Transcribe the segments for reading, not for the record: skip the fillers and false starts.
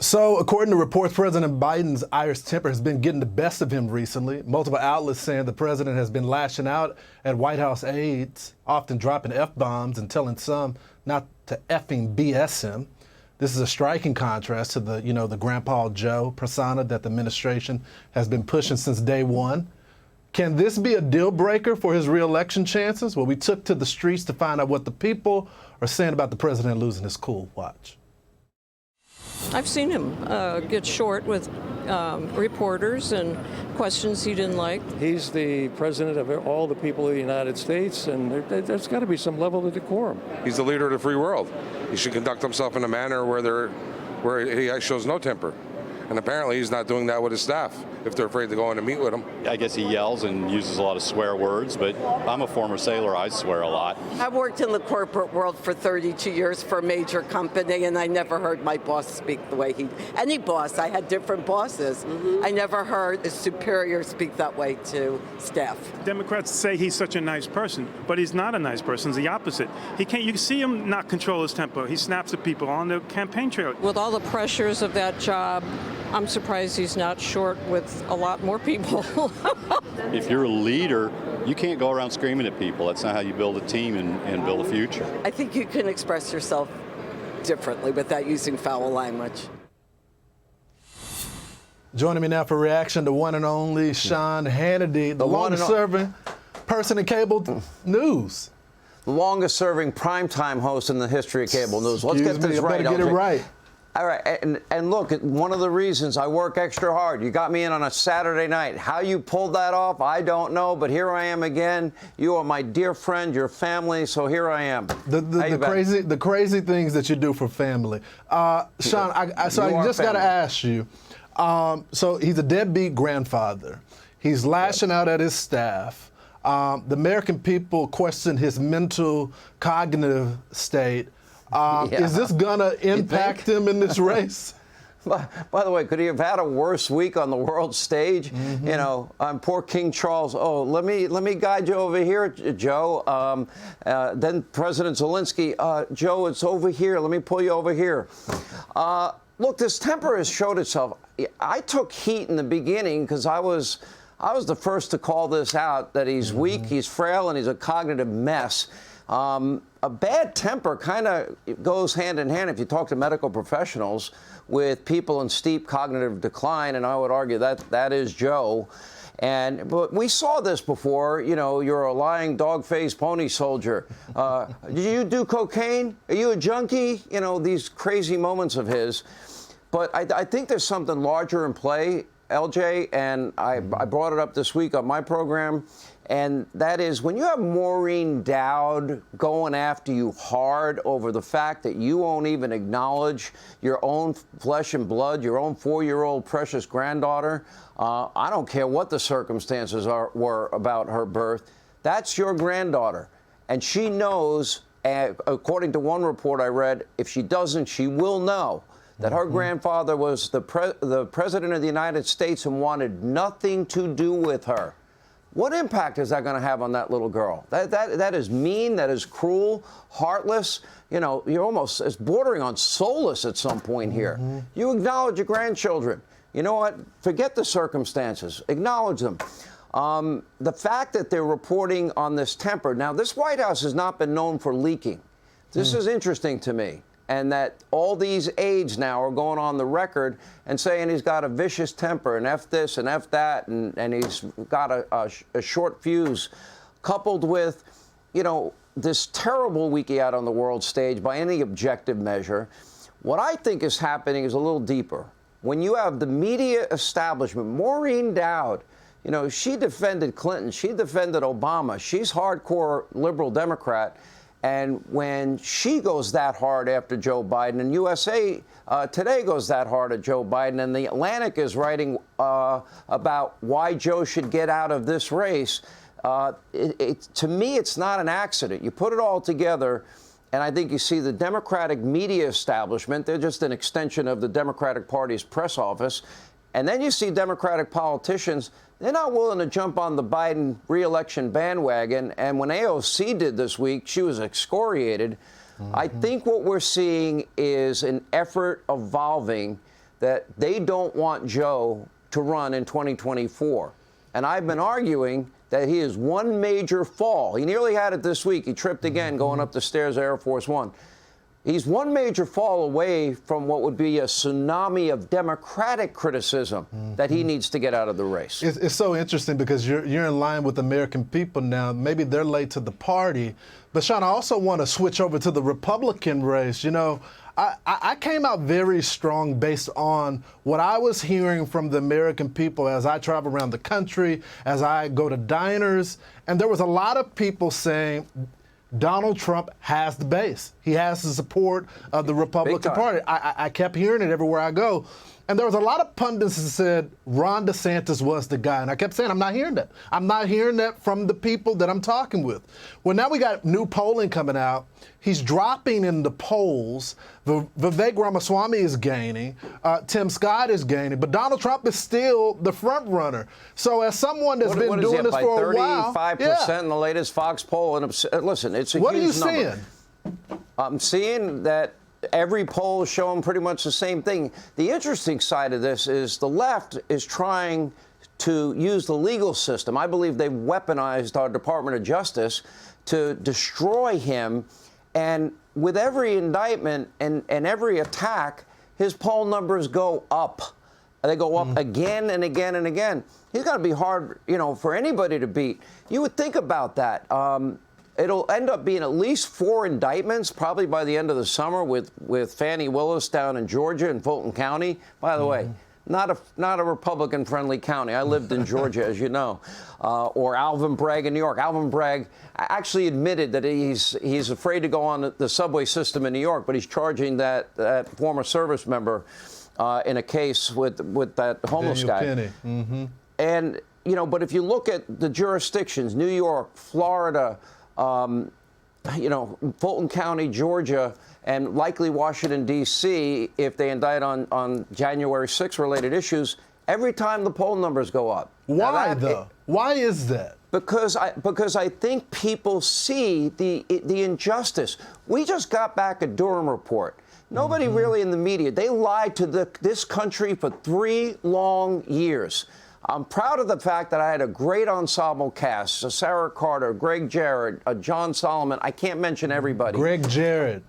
So, according to reports, President Biden's Irish temper has been getting the best of him recently. Multiple outlets saying the president has been lashing out at White House aides, often dropping F-bombs and telling some not to effing BS him. This is a striking contrast to the Grandpa Joe persona that the administration has been pushing since day one. Can this be a deal breaker for his re-election chances? Well, we took to the streets to find out what the people are saying about the president losing his cool. Watch. I've seen him get short with reporters and questions he didn't like. He's the president of all the people of the United States, and there's got to be some level of decorum. He's the leader of the free world. He should conduct himself in a manner where he shows no temper. And apparently he's not doing that with his staff if they're afraid to go in and meet with him. I guess he yells and uses a lot of swear words, but I'm a former sailor. I swear a lot. I've worked in the corporate world for 32 years for a major company, and I never heard my boss speak the way any boss. I had different bosses. I never heard a superior speak that way to staff. Democrats say he's such a nice person, but he's not a nice person. He's the opposite. You can see him not control his temper. He snaps at people on the campaign trail. With all the pressures of that job, I'm surprised he's not short with a lot more people. If you're a leader, you can't go around screaming at people. That's not how you build a team and build a future. I think you can express yourself differently without using foul language. Joining me now for reaction, the one and only Sean Hannity, the longest-serving person in cable news. The longest-serving primetime host in the history of cable news. Let's get this right. Get it right. All right, and look, one of the reasons I work extra hard, you got me in on a Saturday night. How you pulled that off, I don't know, but here I am again. You are my dear friend, your family, so here I am. The crazy things that you do for family. Sean, I just got to ask you, so he's a deadbeat grandfather. He's lashing out at his staff. The American people question his mental, cognitive state. Is this going to impact him in this race? By the way, could he have had a worse week on the world stage? Mm-hmm. You know, poor King Charles. Oh, let me guide you over here, Joe. Then President Zelensky. Joe, it's over here. Let me pull you over here. Look, this temper has showed itself. I took heat in the beginning because I was the first to call this out, that he's weak, he's frail, and he's a cognitive mess. A bad temper kind of goes hand in hand, if you talk to medical professionals, with people in steep cognitive decline, and I would argue that is Joe. But we saw this before. You know, you're a lying dog-faced pony soldier. Do you do cocaine? Are you a junkie? You know, these crazy moments of his. But I think there's something larger in play, LJ, and I brought it up this week on my program. And that is, when you have Maureen Dowd going after you hard over the fact that you won't even acknowledge your own flesh and blood, your own 4-year-old precious granddaughter, I don't care what the circumstances were about her birth, that's your granddaughter. And she knows, according to one report I read, if she doesn't, she will know that her grandfather was the president of the United States and wanted nothing to do with her. What impact is that going to have on that little girl? That is mean, that is cruel, heartless. You know, it's bordering on soulless at some point here. You acknowledge your grandchildren. You know what? Forget the circumstances. Acknowledge them. The fact that they're reporting on this temper. Now, this White House has not been known for leaking. This is interesting to me. And that all these aides now are going on the record and saying he's got a vicious temper and F this and F that, and he's got a short fuse, coupled with, you know, this terrible week he had on the world stage by any objective measure. What I think is happening is a little deeper. When you have the media establishment, Maureen Dowd, you know, she defended Clinton, she defended Obama, she's hardcore liberal Democrat. And when she goes that hard after Joe Biden, and USA Today goes that hard at Joe Biden, and The Atlantic is writing about why Joe should get out of this race, to me, it's not an accident. You put it all together, and I think you see the Democratic media establishment. They're just an extension of the Democratic Party's press office. And then you see Democratic politicians. They're not willing to jump on the Biden re-election bandwagon. And when AOC did this week, she was excoriated. I think what we're seeing is an effort evolving that they don't want Joe to run in 2024. And I've been arguing that he is one major fall. He nearly had it this week. He tripped again going up the stairs of Air Force One. He's one major fall away from what would be a tsunami of Democratic criticism that he needs to get out of the race. It's so interesting because you're in line with the American people now. Maybe they're late to the party. But, Sean, I also want to switch over to the Republican race. You know, I came out very strong based on what I was hearing from the American people as I travel around the country, as I go to diners. And there was a lot of people saying Donald Trump has the base. He has the support of the Republican Party. I kept hearing it everywhere I go. And there was a lot of pundits that said Ron DeSantis was the guy. And I kept saying, I'm not hearing that. I'm not hearing that from the people that I'm talking with. Well, now we got new polling coming out. He's dropping in the polls. Vivek Ramaswamy is gaining. Tim Scott is gaining. But Donald Trump is still the front runner. So as someone that's been doing this for a while. 35% in the latest Fox poll. And listen, it's a huge number. What are you seeing? I'm seeing that every poll is showing pretty much the same thing. The interesting side of this is the left is trying to use the legal system. I believe they've weaponized our Department of Justice to destroy him. And with every indictment and every attack, his poll numbers go up. They go up again and again and again. He's got to be hard, you know, for anybody to beat. You would think about that. It'll end up being at least 4 indictments, probably by the end of the summer, with Fannie Willis down in Georgia in Fulton County. By the way, not a Republican-friendly county. I lived in Georgia, as you know. Or Alvin Bragg in New York. Alvin Bragg actually admitted that he's afraid to go on the subway system in New York, but he's charging that former service member in a case with that homeless Daniel guy. Penny. And, you know, but if you look at the jurisdictions, New York, Florida, you know, Fulton County, Georgia, and likely Washington, D.C., if they indict on January 6 related issues, every time the poll numbers go up. Why, though? Why is that? Because I think people see the injustice. We just got back a Durham report. Nobody really in the media. They lied to this country for 3 long years. I'm proud of the fact that I had a great ensemble cast, Sarah Carter, Greg Jarrett, John Solomon. I can't mention everybody. Greg Jarrett.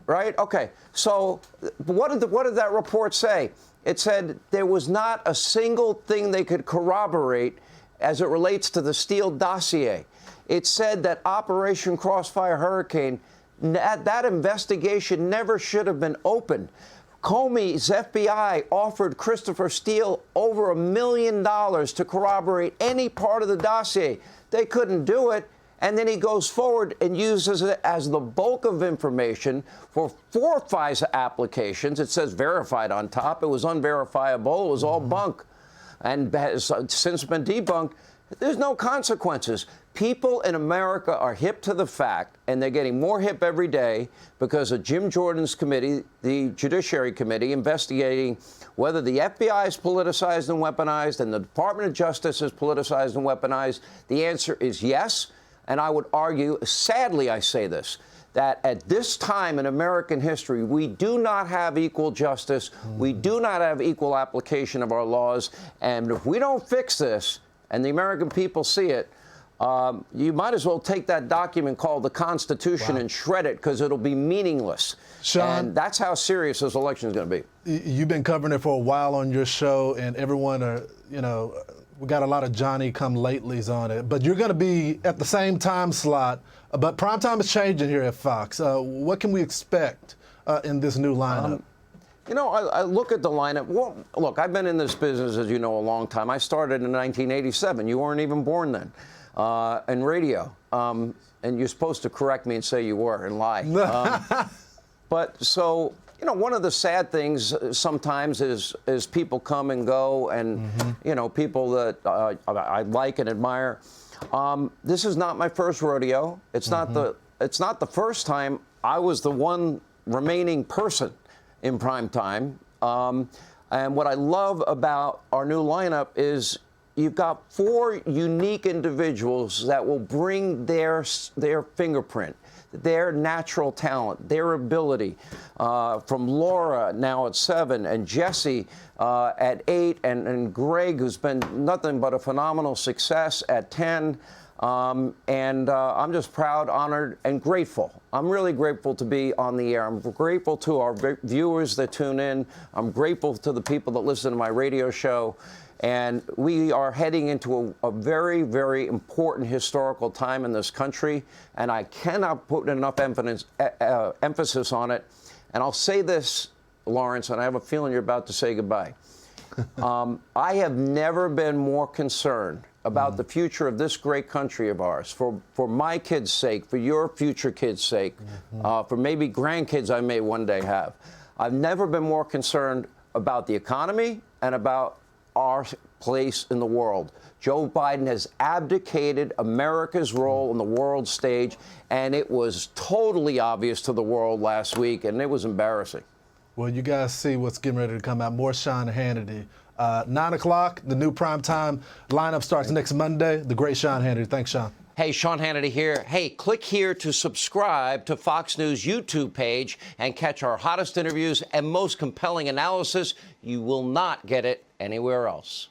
Right? Okay. So what did that report say? It said there was not a single thing they could corroborate as it relates to the Steele dossier. It said that Operation Crossfire Hurricane, that investigation never should have been opened. Comey's FBI offered Christopher Steele over $1 million to corroborate any part of the dossier. They couldn't do it. And then he goes forward and uses it as the bulk of information for 4 FISA applications. It says verified on top. It was unverifiable. It was all bunk. And has since been debunked. There's no consequences. People in America are hip to the fact, and they're getting more hip every day because of Jim Jordan's committee, the Judiciary Committee, investigating whether the FBI is politicized and weaponized and the Department of Justice is politicized and weaponized. The answer is yes. And I would argue, sadly I say this, that at this time in American history, we do not have equal justice. We do not have equal application of our laws. And if we don't fix this, and the American people see it, you might as well take that document called the Constitution and shred it, because it'll be meaningless. Sean, and that's how serious this election is going to be. You've been covering it for a while on your show, and everyone are, you know, we got a lot of Johnny-come-latelys on it. But you're going to be at the same time slot. But primetime is changing here at Fox. What can we expect in this new lineup? You know, I look at the lineup. Well, look, I've been in this business, as you know, a long time. I started in 1987. You weren't even born then. In radio. And you're supposed to correct me and say you were and lie. But so, you know, one of the sad things sometimes is people come and go, and, you know, people that I like and admire. This is not my first rodeo. It's not the first time I was the one remaining person in prime time. And what I love about our new lineup is you've got 4 unique individuals that will bring their fingerprint. their natural talent, their ability, from Laura now at 7 and Jesse at 8 and Greg, who's been nothing but a phenomenal success at 10. I'm just proud, honored, and grateful. I'm really grateful to be on the air. I'm grateful to our viewers that tune in. I'm grateful to the people that listen to my radio show. And we are heading into a very, very important historical time in this country. And I cannot put enough emphasis on it. And I'll say this, Lawrence, and I have a feeling you're about to say goodbye. I have never been more concerned about the future of this great country of ours, for my kids' sake, for your future kids' sake, for maybe grandkids I may one day have. I've never been more concerned about the economy and about our place in the world. Joe Biden has abdicated America's role on the world stage, and it was totally obvious to the world last week, and it was embarrassing. Well, you guys see what's getting ready to come out. More Sean Hannity. 9 o'clock, the new primetime lineup starts next Monday. The great Sean Hannity. Thanks, Sean. Hey, Sean Hannity here. Hey, click here to subscribe to Fox News YouTube page and catch our hottest interviews and most compelling analysis. You will not get it anywhere else.